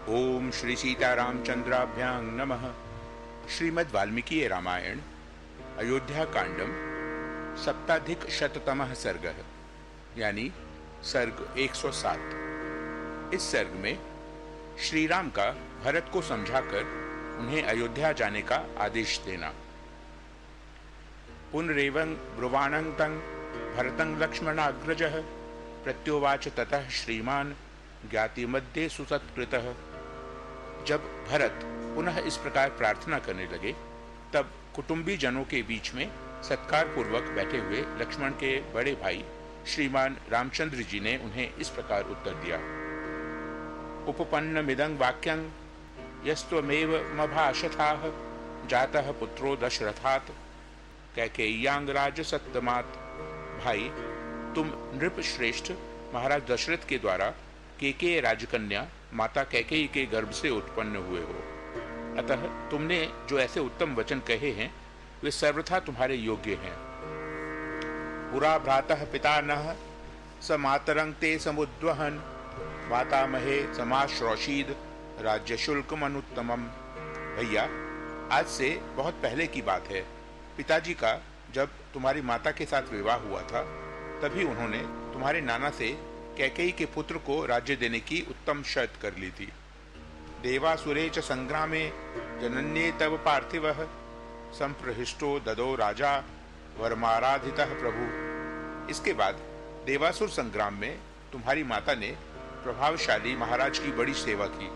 ओम श्री सीतारामचंद्राभ्यां नमः। श्रीमद् वाल्मीकि रामायण अयोध्या कांडम सप्ताधिक शततमः सर्गः यानी सर्ग 107। इस सर्ग में श्री राम का भरत को समझाकर उन्हें अयोध्या जाने का आदेश देना। पुनरेवं ब्रुवाणं तं भरतं लक्ष्मणाग्रजः प्रत्योवाच ततः श्रीमान ज्ञाति मध्य सुसत्कृतः। जब भरत पुनः इस प्रकार प्रार्थना करने लगे तब कुटुंबी जनों के बीच में सत्कार पूर्वक बैठे हुए लक्ष्मण के बड़े भाई श्रीमान रामचंद्र जी ने उन्हें इस प्रकार उत्तर दिया। उपपन्नमिदं वाक्यं यस्त्वमेव मभाषथाः जातः पुत्रो दशरथात् कैकेय्यां राजसत्तमात्। भाई, तुम नृप श्रेष्ठ महाराज दशरथ के द्वारा केकेय राजकन्या माता कैकेयी के गर्भ से उत्पन्न हुए हो, अतः तुमने जो ऐसे उत्तम वचन कहे हैं वे सर्वथा तुम्हारे योग्य हैं। पुरा भ्रातः पिता नः स मातरं ते समुद्वहन् मातामहे समाश्रोषीद राज्य शुल्कम अनुत्तमम्। भैया, आज से बहुत पहले की बात है। पिताजी का जब तुम्हारी माता के साथ विवाह हुआ था तभी उन्होंने तुम्हारे नाना से कैकेयी के पुत्र को राज्य देने की उत्तम शर्त कर ली थी। देवासुरे च संग्रामे जनन्ये तव पार्थिवः संप्रहिष्टो ददो राजा वरमाराधितः प्रभु। इसके बाद देवासुर संग्राम में तुम्हारी माता ने प्रभावशाली महाराज की बड़ी सेवा की।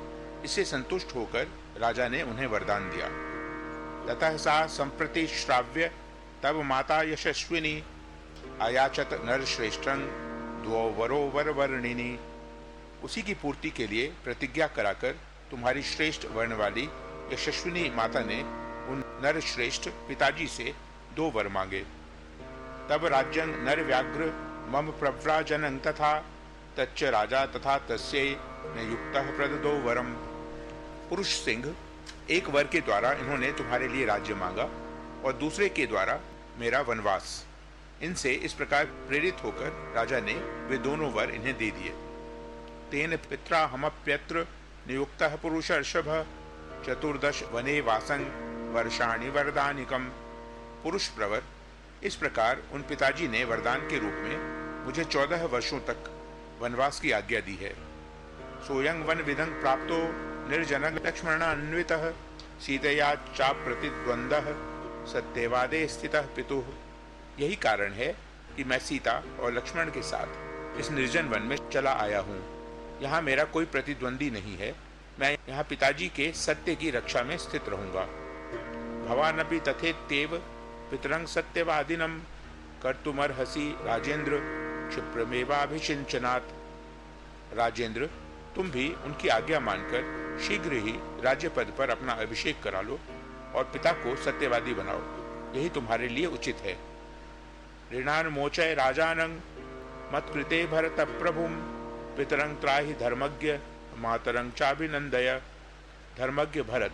इससे संतुष्ट होकर राजा ने उन्हें वरदान दिया। ततः सा संप्रति श्राव्य तब माता यशस्विनी आयाचत नरश्रेष्ठं द्वौ वरो वरवर्णिनी। उसी की पूर्ति के लिए प्रतिज्ञा कराकर तुम्हारी श्रेष्ठ वर्ण वाली यशस्विनी माता ने उन नरश्रेष्ठ पिताजी से 2 वर मांगे। तब राज्यं नर व्याघ्र मम प्रव्राजनं तथा तच्च राजा तथा तस्यै न युक्तः प्रददो वरम। पुरुष सिंह एक वर के द्वारा इन्होंने तुम्हारे लिए राज्य मांगा और दूसरे के द्वारा मेरा वनवास। इनसे इस प्रकार प्रेरित होकर राजा ने वे दोनों वर इन्हें दे दिए। तेन पित्रा हमप्यत्र नियुक्तः पुरुषर्षभ चतुर्दश वने वासं वर्षाणि वरदानिकम। पुरुष प्रवर, इस प्रकार उन पिताजी ने वरदान के रूप में मुझे 14 वर्षों तक वनवास की आज्ञा दी है। सोयं वन विधं प्राप्तो निर्जनं लक्ष्मणान्वितः सीतया चाप्रतिद्वन्द्वः सत्यवादे स्थितः पितुः। यही कारण है कि मैं सीता और लक्ष्मण के साथ इस निर्जन वन में चला आया हूँ। यहाँ मेरा कोई प्रतिद्वंदी नहीं है। मैं यहाँ पिताजी के सत्य की रक्षा में स्थित रहूंगा। भवानपि तथेत्येव पितरं सत्यवादिनं कर्तुमर्हसि राजेंद्र क्षिप्रमेवाभिषिंचनात्। राजेंद्र, तुम भी उनकी आज्ञा मानकर शीघ्र ही राज्य पद पर अपना अभिषेक करा लो और पिता को सत्यवादी बनाओ। यही तुम्हारे लिए उचित है। ऋणान मोचय राजानं मत्कृते भरत प्रभुं पितरं त्राहि धर्मज्ञ मातरं चाभिनंदय। धर्मज्ञ भरत,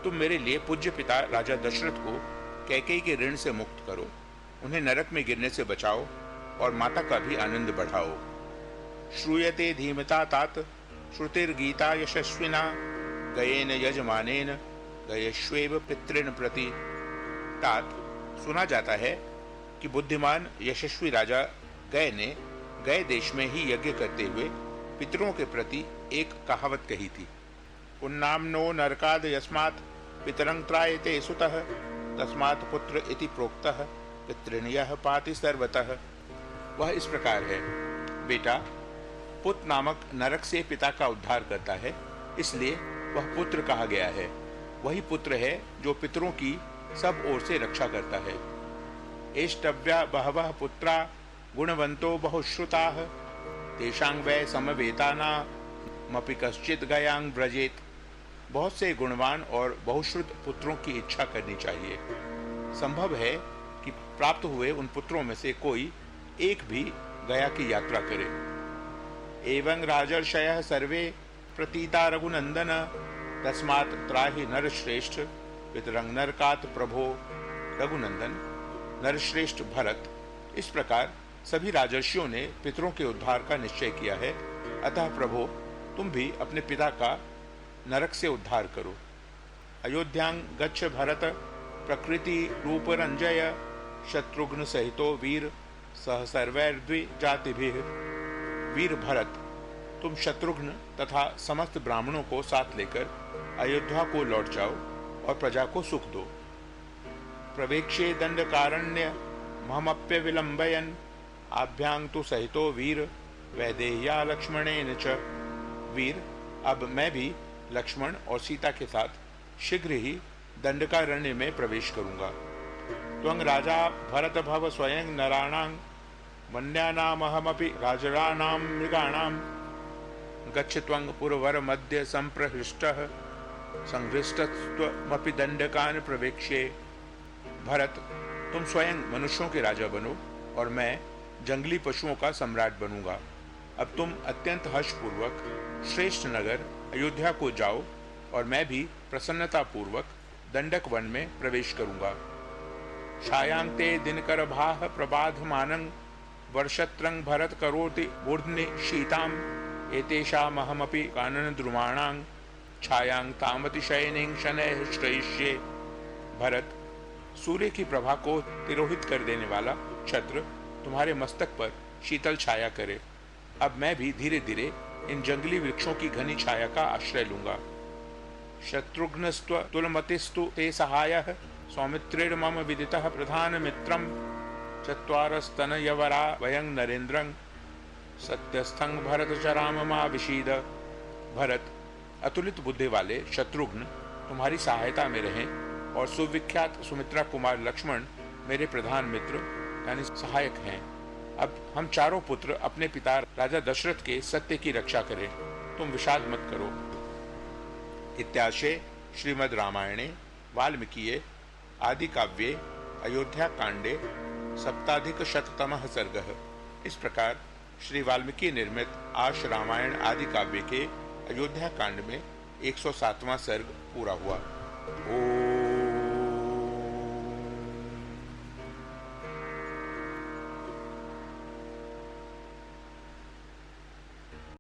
तुम मेरे लिए पूज्य पिता राजा दशरथ को कैकेयी के ऋण से मुक्त करो, उन्हें नरक में गिरने से बचाओ और माता का भी आनंद बढ़ाओ। श्रूयते धीमता तात श्रुतिर्गीता यशस्विना गयेन यजमानेन गयश्वेव पितृन् प्रति। तात, सुना जाता है कि बुद्धिमान यशस्वी राजा गय ने गय देश में ही यज्ञ करते हुए पितरों के प्रति एक कहावत कही थी। पुन्नामनो नरकाद यस्मात् पितरं त्रायते सुतः तस्मात् पुत्र इति प्रोक्तः पितृण्यः पाति सर्वतः। वह इस प्रकार है, बेटा, पुत्र नामक नरक से पिता का उद्धार करता है, इसलिए वह पुत्र कहा गया है। वही पुत्र है जो पितरों की सब ओर से रक्षा करता है। एष्टव्या बहवः पुत्रा गुणवंतो बहुश्रुताः तेषां वै समवेतानामपि कश्चित् गयां व्रजेत। बहुत से गुणवान और बहुश्रुत पुत्रों की इच्छा करनी चाहिए। संभव है कि प्राप्त हुए उन पुत्रों में से कोई एक भी गया की यात्रा करे। एवं राजर्षयः सर्वे प्रतीता रघुनंदन तस्मात् त्राहि नरश्रेष्ठ पितरं नरकात् प्रभो। रघुनंदन, नरश्रेष्ठ भरत, इस प्रकार सभी राजर्षियों ने पितरों के उद्धार का निश्चय किया है। अतः प्रभो, तुम भी अपने पिता का नरक से उद्धार करो। अयोध्यां गच्छ भरत प्रकृति रूप रंजय, शत्रुघ्न सहितो वीर सह सर्वैर्द्वि जातिभिः। वीर भरत, तुम शत्रुघ्न तथा समस्त ब्राह्मणों को साथ लेकर अयोध्या को लौट जाओ और प्रजा को सुख दो। प्रवेक्षे दंडकारण्य महमप्य विलंबयन, आभ्यां तु सहितो वीर वैदेह्या लक्ष्मणेन च। वीर, अब मैं भी लक्ष्मण और सीता के साथ शीघ्र ही दंडकारण्य में प्रवेश करूंगा। त्वं राजा भरत भव स्वयं नराणां, वन्यानामहमपि राजराणां मृगाणां। गच्छ त्वं पुरवर मध्य संप्रहृष्टः, संहृष्टस्त्वमपि दंडकान् प्रवेक्ष्ये। भरत, तुम स्वयं मनुष्यों के राजा बनो और मैं जंगली पशुओं का सम्राट बनूंगा। अब तुम अत्यंत हर्षपूर्वक श्रेष्ठ नगर अयोध्या को जाओ और मैं भी प्रसन्नता पूर्वक दंडक वन में प्रवेश करूंगा। छायांते दिनकर भाह प्रबाधमानं, वर्षत्रं भरत करोति मूर्ध्नि शीतां। एतेषामहमपि कानन द्रुमाणां, छायां तामतिशयनीं शनैः श्रयिष्ये। भरत, सूर्य की प्रभा को तिरोहित कर देने वाला छत्र तुम्हारे मस्तक पर शीतल छाया करे। अब मैं भी धीरे धीरे इन जंगली वृक्षों की घनी छाया का आश्रय लूंगा। शत्रुघ्नस्त्व तुलमतिस्तु ते सहायः, सौमित्रेण मम विदितः प्रधान मित्रम्। चत्वारस्तनयवरा वयं नरेन्द्रं, सत्यस्थं भरतचराममा विशीद। भरत, अतुलित बुद्धि वाले शत्रुघ्न तुम्हारी सहायता में रहें और सुविख्यात सुमित्रा कुमार लक्ष्मण मेरे प्रधान मित्र यानी सहायक हैं। अब हम चारों पुत्र अपने पिता राजा दशरथ के सत्य की रक्षा करें, तुम विषाद मत करो। इत्याशे श्रीमद् रामायणे वाल्मीकिये आदि काव्ये अयोध्या कांडे सप्ताधिकशततमः सर्गः। इस प्रकार श्री वाल्मीकि निर्मित आश रामायण आदि काव्य के अयोध्या कांड में 107वां सर्ग पूरा हुआ। ओम